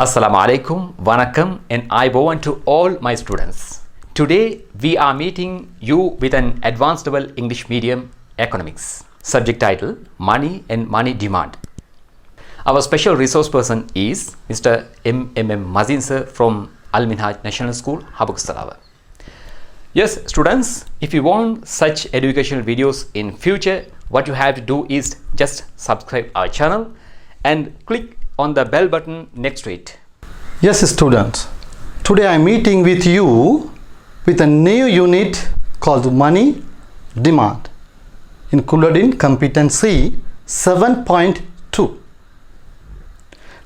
Assalamu alaikum, vanakkam and aibowan to all my students. Today we are meeting you with an advanced level English medium economics. Subject title Money and Money Demand. Our special resource person is Mr. M.M. Mazin sir from Al Minhaj National School, Habuk Salawa. Yes, students, if you want such educational videos in future, what you have to do is just subscribe our channel and click on the bell button next to it. Yes, students. Today I am meeting with you with a new unit called Money Demand, included in Competency 7.2.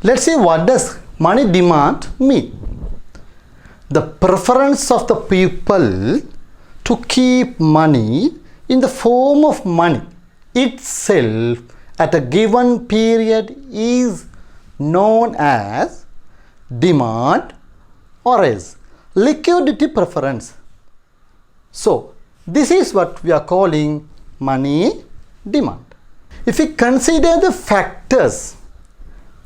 Let's see, what does money demand mean? The preference of the people to keep money in the form of money itself at a given period is known as demand or as liquidity preference. So this is what we are calling money demand. If we consider the factors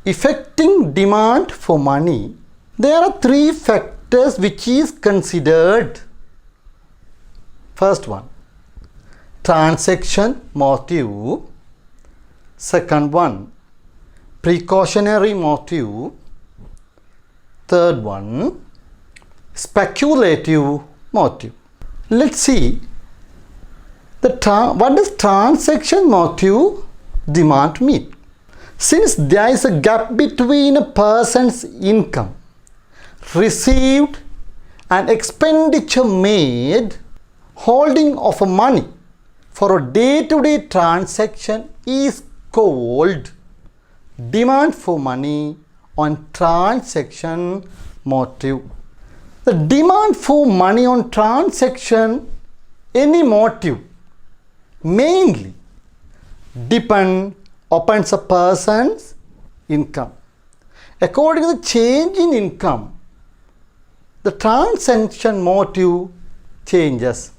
affecting demand for money, there are three factors which is considered. First one, transaction motive. Second one, precautionary motive. Third one, speculative motive. Let's see what does transaction motive demand mean. Since there is a gap between a person's income received and expenditure made, holding of money for a day-to-day transaction is called demand for money on transaction motive. The demand for money on transaction, any motive, mainly depend upon a person's income. According to the change in income, the transaction motive changes.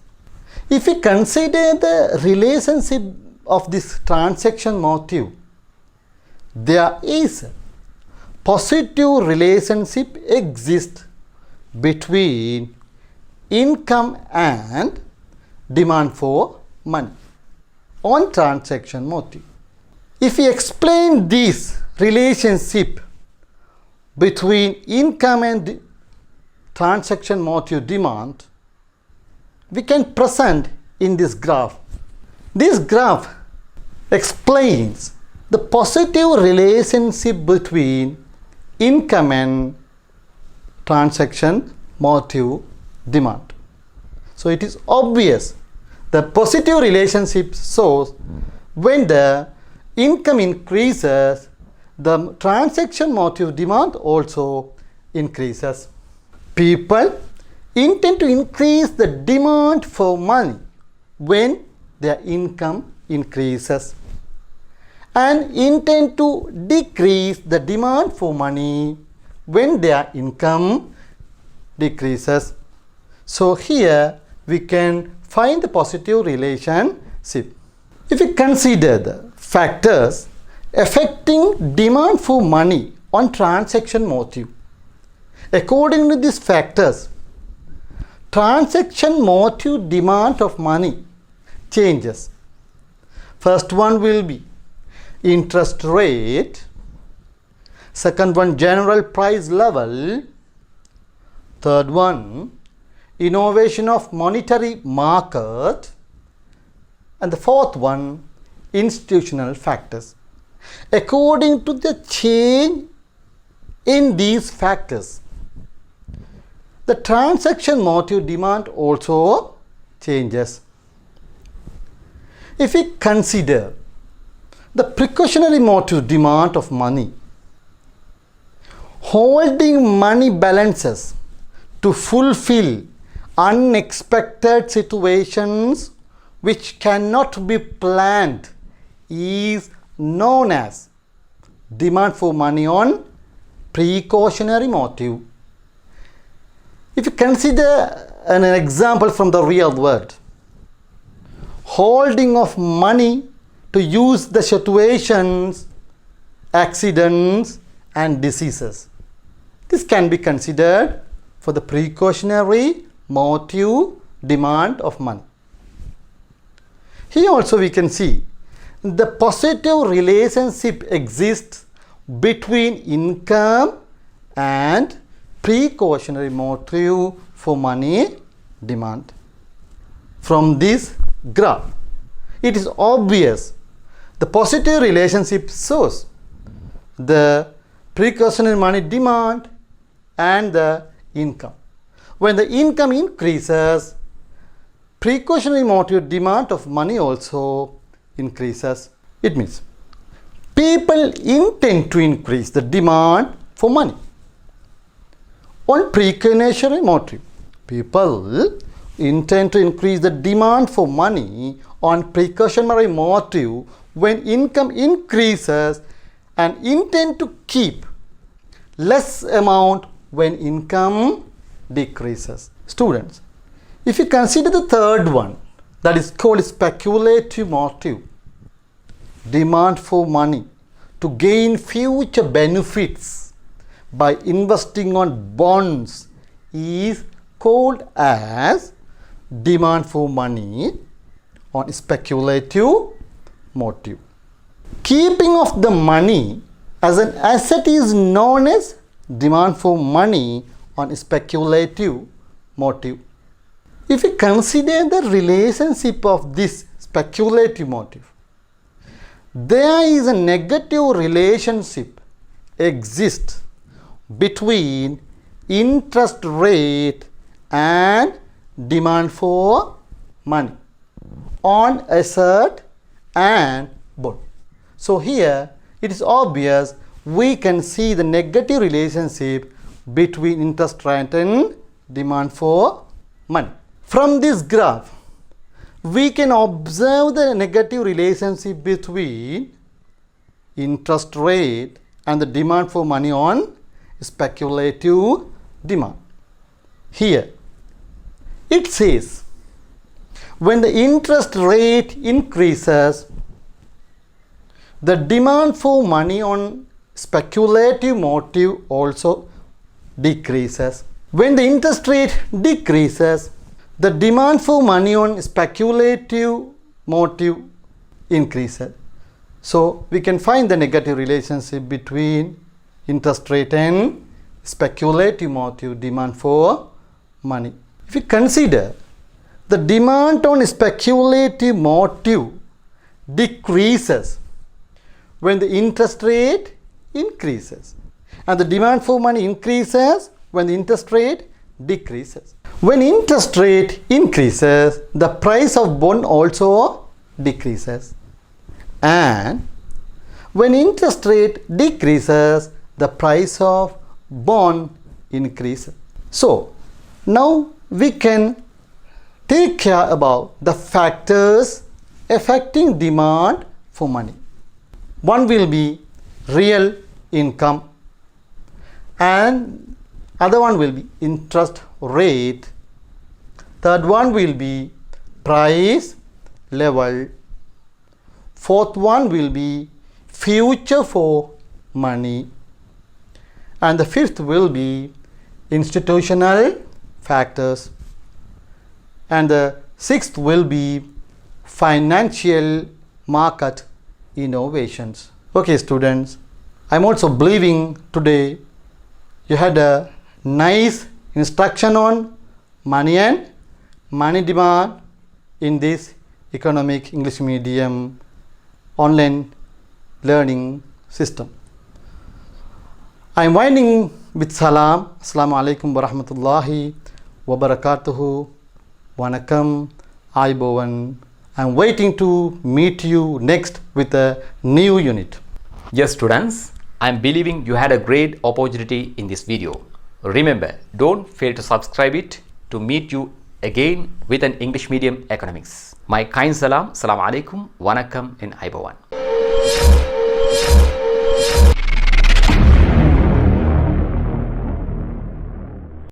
If we consider the relationship of this transaction motive, there is a positive relationship exists between income and demand for money on transaction motive. If we explain this relationship between income and transaction motive demand, we can present in this graph. This graph explains the positive relationship between income and transaction motive demand. So it is obvious the positive relationship shows when the income increases, the transaction motive demand also increases. People intend to increase the demand for money when their income increases, and intend to decrease the demand for money when their income decreases. So here we can find the positive relationship. If we consider the factors affecting demand for money on transaction motive, according to these factors, transaction motive demand of money changes. First one will be interest rate. Second one, general price level. Third one, innovation of monetary market. And the fourth one, institutional factors. According to the change in these factors, the transaction motive demand also changes. If we consider the precautionary motive demand of money, holding money balances to fulfill unexpected situations which cannot be planned is known as demand for money on precautionary motive. If you consider an example from the real world, holding of money to use the situations, accidents and diseases. This can be considered for the precautionary motive demand of money. Here also we can see the positive relationship exists between income and precautionary motive for money demand. From this graph, it is obvious the positive relationship shows the precautionary money demand and the income. When the income increases, precautionary motive demand of money also increases. It means people intend to increase the demand for money on precautionary motive. People intend to increase the demand for money on precautionary motive when income increases and intend to keep less amount when income decreases. Students, if you consider the third one, that is called speculative motive, demand for money to gain future benefits by investing on bonds, is called as demand for money on speculative motive. Keeping of the money as an asset is known as demand for money on speculative motive. If we consider the relationship of this speculative motive, there is a negative relationship exists between interest rate and demand for money on asset and bond. So here it is obvious we can see the negative relationship between interest rate and demand for money. From this graph, we can observe the negative relationship between interest rate and the demand for money on speculative demand. Here it says when the interest rate increases, the demand for money on speculative motive also decreases. When the interest rate decreases, the demand for money on speculative motive increases. So we can find the negative relationship between interest rate and speculative motive demand for money. If we consider the demand on speculative motive decreases when the interest rate increases, and the demand for money increases when the interest rate decreases. When interest rate increases, the price of bond also decreases, and when interest rate decreases, the price of bond increases. So now we can take care about the factors affecting demand for money. One will be real income, and other one will be interest rate. Third one will be price level. Fourth one will be future for money, and the fifth will be institutional factors, and the sixth will be financial market innovations. Okay students, I'm also believing today you had a nice instruction on money and money demand in this economic English medium online learning system. I'm winding with salam. Assalamu alaikum wa rahmatullahi wa barakatuhu. Wanakam, Aibowan. I'm waiting to meet you next with a new unit. Yes students, I'm believing you had a great opportunity in this video. Remember, don't fail to subscribe it to meet you again with an English medium economics. My kind salam, salam alaikum, wanakam in Aibowan.